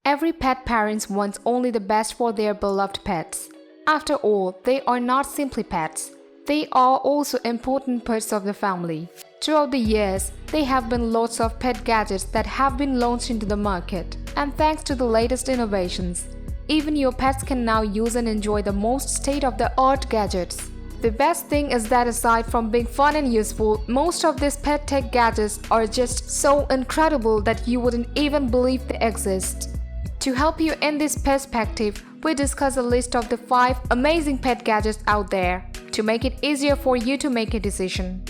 Every pet parent wants only the best for their beloved pets. After all, they are not simply pets. They are also important parts of the family. Throughout the years, there have been lots of pet gadgets that have been launched into the market. And thanks to the latest innovations, even your pets can now use and enjoy the most state-of-the-art gadgets. The best thing is that aside from being fun and useful, most of these pet tech gadgets are just so incredible that you wouldn't even believe they exist. To help you in this perspective, we discuss a list of the 5 amazing pet gadgets out there to make it easier for you to make a decision.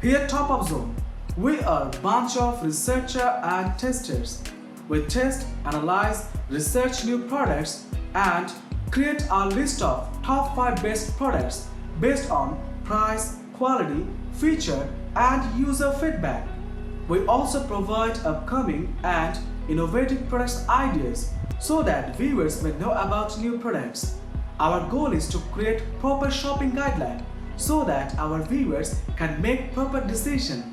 Here top of zone, we are a bunch of researchers and testers. We test, analyze, research new products and create our list of top 5 best products based on price, quality, feature and user feedback. We also provide upcoming and innovative product ideas so that viewers may know about new products. Our goal is to create proper shopping guideline so that our viewers can make proper decisions.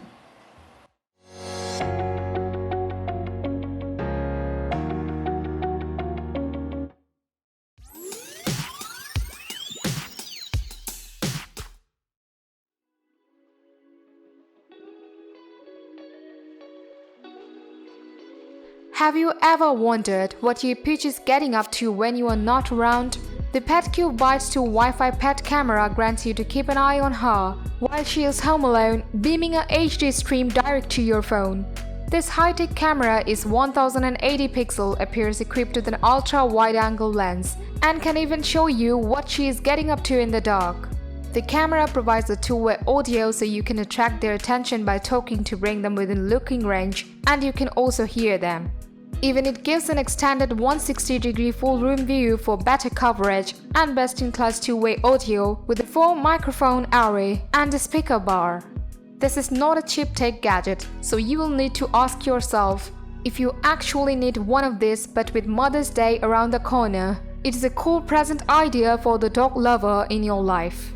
Have you ever wondered what your Peach is getting up to when you are not around? The Petcube Bites 2 Wi-Fi pet camera grants you to keep an eye on her while she is home alone, beaming a HD stream direct to your phone. This high-tech camera is 1080 pixel, appears equipped with an ultra-wide-angle lens, and can even show you what she is getting up to in the dark. The camera provides a two-way audio so you can attract their attention by talking to bring them within looking range, and you can also hear them. Even it gives an extended 160-degree full room view for better coverage and best-in-class two-way audio with a 4-microphone array and a speaker bar. This is not a cheap tech gadget, so you will need to ask yourself if you actually need one of these, but with Mother's Day around the corner, it is a cool present idea for the dog lover in your life.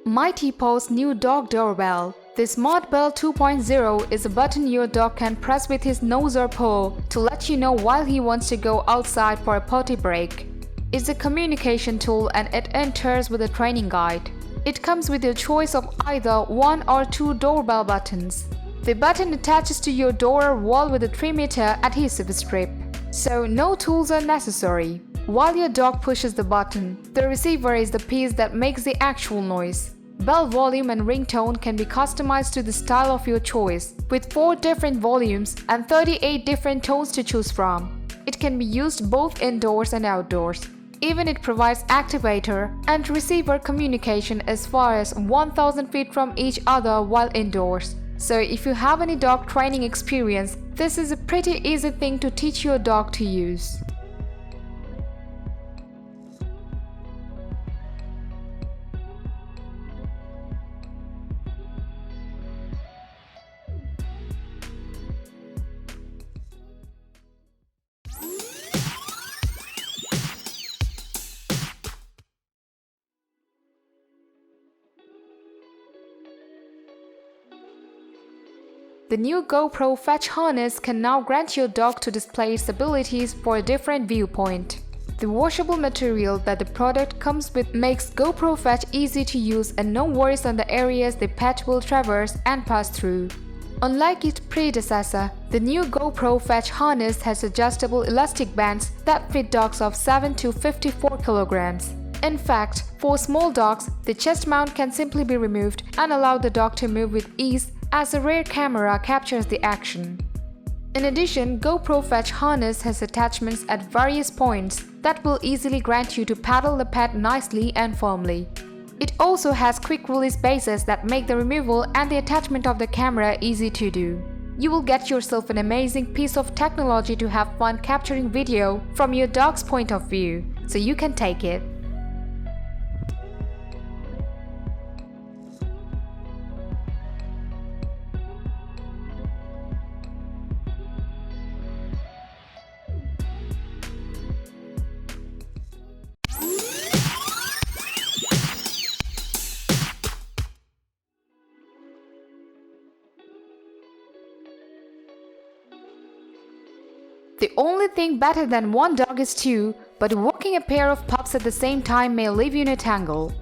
MightyPos New Dog Doorbell. The Smart Bell 2.0 is a button your dog can press with his nose or paw to let you know while he wants to go outside for a potty break. It's a communication tool and it enters with a training guide. It comes with your choice of either 1 or 2 doorbell buttons. The button attaches to your door wall with a 3-meter adhesive strip, so no tools are necessary. While your dog pushes the button, the receiver is the piece that makes the actual noise. Bell volume and ringtone can be customized to the style of your choice, with 4 different volumes and 38 different tones to choose from. It can be used both indoors and outdoors. Even it provides activator and receiver communication as far as 1000 feet from each other while indoors. So if you have any dog training experience, this is a pretty easy thing to teach your dog to use. The new GoPro Fetch harness can now grant your dog to display its abilities for a different viewpoint. The washable material that the product comes with makes GoPro Fetch easy to use and no worries on the areas the pet will traverse and pass through. Unlike its predecessor, the new GoPro Fetch harness has adjustable elastic bands that fit dogs of 7 to 54 kilograms. In fact, for small dogs, the chest mount can simply be removed and allow the dog to move with ease as a rear camera captures the action. In addition, GoPro Fetch harness has attachments at various points that will easily grant you to paddle the pet nicely and firmly. It also has quick-release bases that make the removal and the attachment of the camera easy to do. You will get yourself an amazing piece of technology to have fun capturing video from your dog's point of view, so you can take it. think better than one dog is two, but walking a pair of pups at the same time may leave you in a tangle.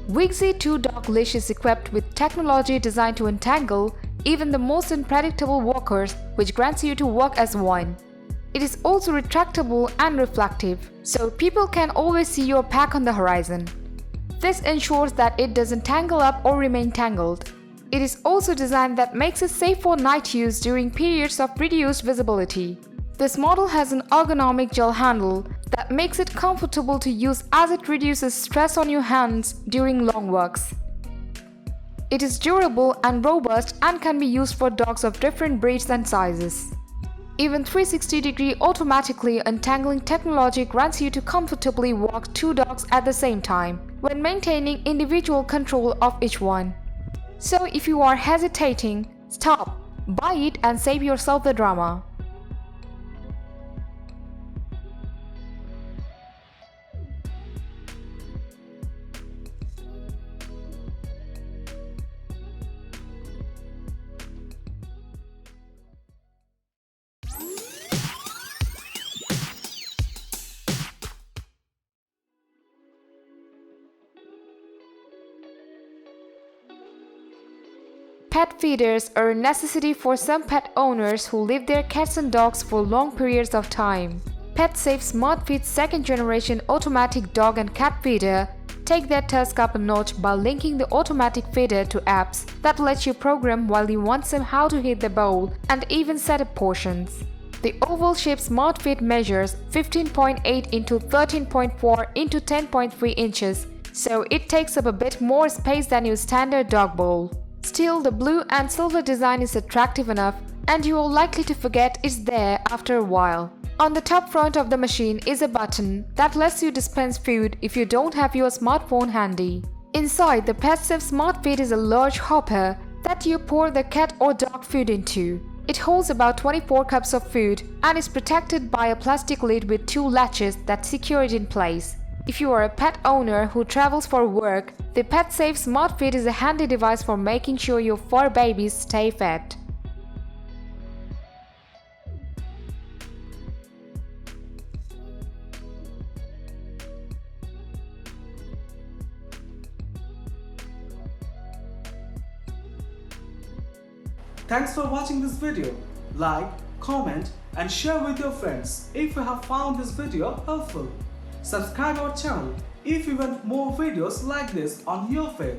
Wigzy Two Dog Leash is equipped with technology designed to entangle even the most unpredictable walkers, which grants you to walk as one. It is also retractable and reflective, so people can always see your pack on the horizon. This ensures that it doesn't tangle up or remain tangled. It is also designed that makes it safe for night use during periods of reduced visibility. This model has an ergonomic gel handle that makes it comfortable to use as it reduces stress on your hands during long walks. It is durable and robust and can be used for dogs of different breeds and sizes. Even 360-degree automatically untangling technology grants you to comfortably walk two dogs at the same time, when maintaining individual control of each one. So if you are hesitating, stop, buy it and save yourself the drama. Pet feeders are a necessity for some pet owners who leave their cats and dogs for long periods of time. PetSafe Smart Feed 2nd Generation Automatic Dog and Cat Feeder take their task up a notch by linking the automatic feeder to apps that let you program while you want them how to hit the bowl and even set up portions. The oval-shaped Smart Feed measures 15.8 into 13.4 into 10.3 inches, so it takes up a bit more space than your standard dog bowl. Still, the blue and silver design is attractive enough, and you are likely to forget it's there after a while. On the top front of the machine is a button that lets you dispense food if you don't have your smartphone handy. Inside, the PetSafe Smart Feed is a large hopper that you pour the cat or dog food into. It holds about 24 cups of food and is protected by a plastic lid with two latches that secure it in place. If you are a pet owner who travels for work, the PetSafe Smart Feed is a handy device for making sure your fur babies stay fed. Thanks for watching this video. Like, comment and share with your friends if you have found this video helpful. Subscribe our channel if you want more videos like this on your feed.